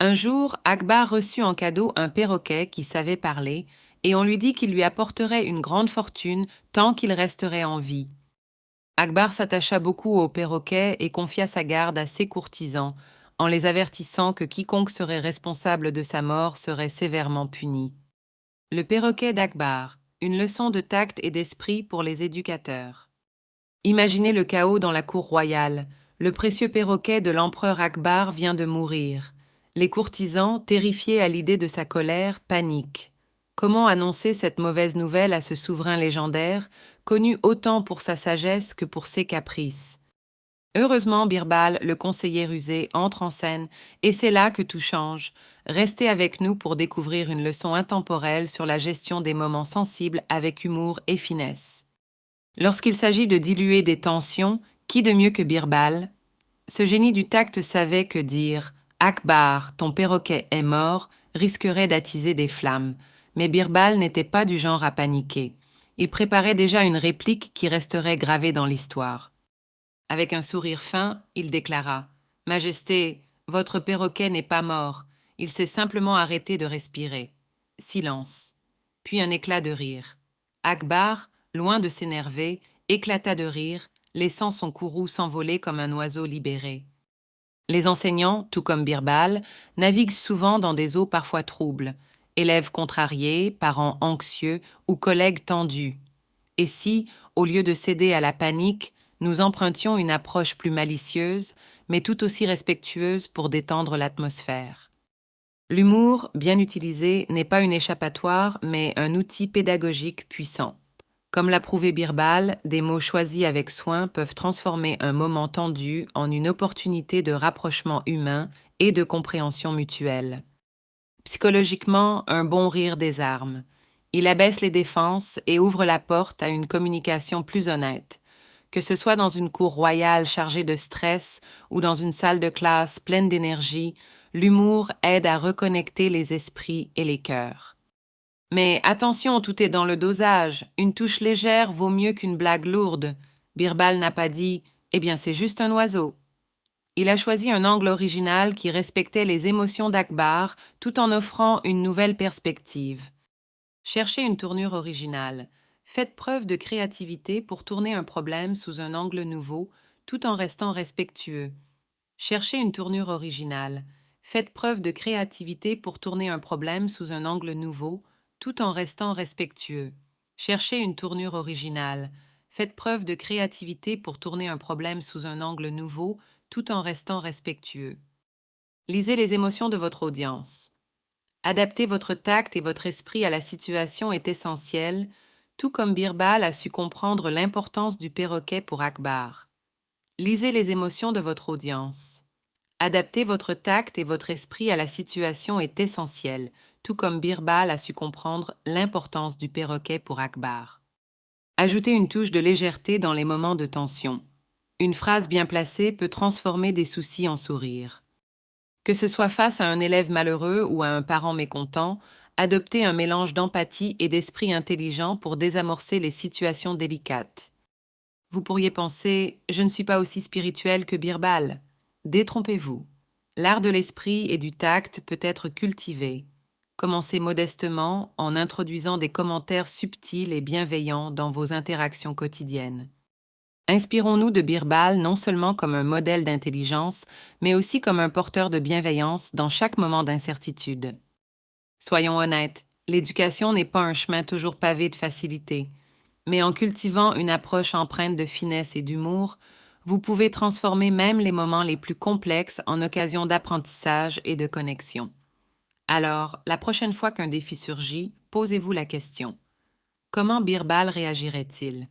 Un jour, Akbar reçut en cadeau un perroquet qui savait parler, et on lui dit qu'il lui apporterait une grande fortune tant qu'il resterait en vie. Akbar s'attacha beaucoup au perroquet et confia sa garde à ses courtisans, en les avertissant que quiconque serait responsable de sa mort serait sévèrement puni. Le perroquet d'Akbar, une leçon de tact et d'esprit pour les éducateurs. Imaginez le chaos dans la cour royale. Le précieux perroquet de l'empereur Akbar vient de mourir. Les courtisans, terrifiés à l'idée de sa colère, paniquent. Comment annoncer cette mauvaise nouvelle à ce souverain légendaire, connu autant pour sa sagesse que pour ses caprices? Heureusement, Birbal, le conseiller rusé, entre en scène, et c'est là que tout change. Restez avec nous pour découvrir une leçon intemporelle sur la gestion des moments sensibles avec humour et finesse. Lorsqu'il s'agit de diluer des tensions, qui de mieux que Birbal? Ce génie du tact savait que dire Akbar, ton perroquet est mort risquerait d'attiser des flammes, mais Birbal n'était pas du genre à paniquer. Il préparait déjà une réplique qui resterait gravée dans l'histoire. Avec un sourire fin, il déclara Majesté, votre perroquet n'est pas mort, il s'est simplement arrêté de respirer. Silence. Puis un éclat de rire. Akbar, loin de s'énerver, éclata de rire, laissant son courroux s'envoler comme un oiseau libéré. Les enseignants, tout comme Birbal, naviguent souvent dans des eaux parfois troubles, élèves contrariés, parents anxieux ou collègues tendus. Et si, au lieu de céder à la panique, nous empruntions une approche plus malicieuse, mais tout aussi respectueuse pour détendre l'atmosphère? L'humour, bien utilisé, n'est pas une échappatoire, mais un outil pédagogique puissant. Comme l'a prouvé Birbal, des mots choisis avec soin peuvent transformer un moment tendu en une opportunité de rapprochement humain et de compréhension mutuelle. Psychologiquement, un bon rire désarme. Il abaisse les défenses et ouvre la porte à une communication plus honnête. Que ce soit dans une cour royale chargée de stress ou dans une salle de classe pleine d'énergie, l'humour aide à reconnecter les esprits et les cœurs. Mais attention, tout est dans le dosage. Une touche légère vaut mieux qu'une blague lourde. Birbal n'a pas dit « Eh bien, c'est juste un oiseau ». Il a choisi un angle original qui respectait les émotions d'Akbar tout en offrant une nouvelle perspective. Cherchez une tournure originale. Faites preuve de créativité pour tourner un problème sous un angle nouveau tout en restant respectueux. Cherchez une tournure originale. Faites preuve de créativité pour tourner un problème sous un angle nouveau tout en restant respectueux. Cherchez une tournure originale. Faites preuve de créativité pour tourner un problème sous un angle nouveau tout en restant respectueux. Lisez les émotions de votre audience. Adapter votre tact et votre esprit à la situation est essentiel, tout comme Birbal a su comprendre l'importance du perroquet pour Akbar. Lisez les émotions de votre audience. Adapter votre tact et votre esprit à la situation est essentiel, tout comme Birbal a su comprendre l'importance du perroquet pour Akbar. Ajoutez une touche de légèreté dans les moments de tension. Une phrase bien placée peut transformer des soucis en sourires. Que ce soit face à un élève malheureux ou à un parent mécontent, adoptez un mélange d'empathie et d'esprit intelligent pour désamorcer les situations délicates. Vous pourriez penser « Je ne suis pas aussi spirituel que Birbal ». Détrompez-vous. L'art de l'esprit et du tact peut être cultivé. Commencez modestement en introduisant des commentaires subtils et bienveillants dans vos interactions quotidiennes. Inspirons-nous de Birbal non seulement comme un modèle d'intelligence, mais aussi comme un porteur de bienveillance dans chaque moment d'incertitude. Soyons honnêtes, l'éducation n'est pas un chemin toujours pavé de facilité, mais en cultivant une approche empreinte de finesse et d'humour, vous pouvez transformer même les moments les plus complexes en occasion d'apprentissage et de connexion. Alors, la prochaine fois qu'un défi surgit, posez-vous la question. Comment Birbal réagirait-il?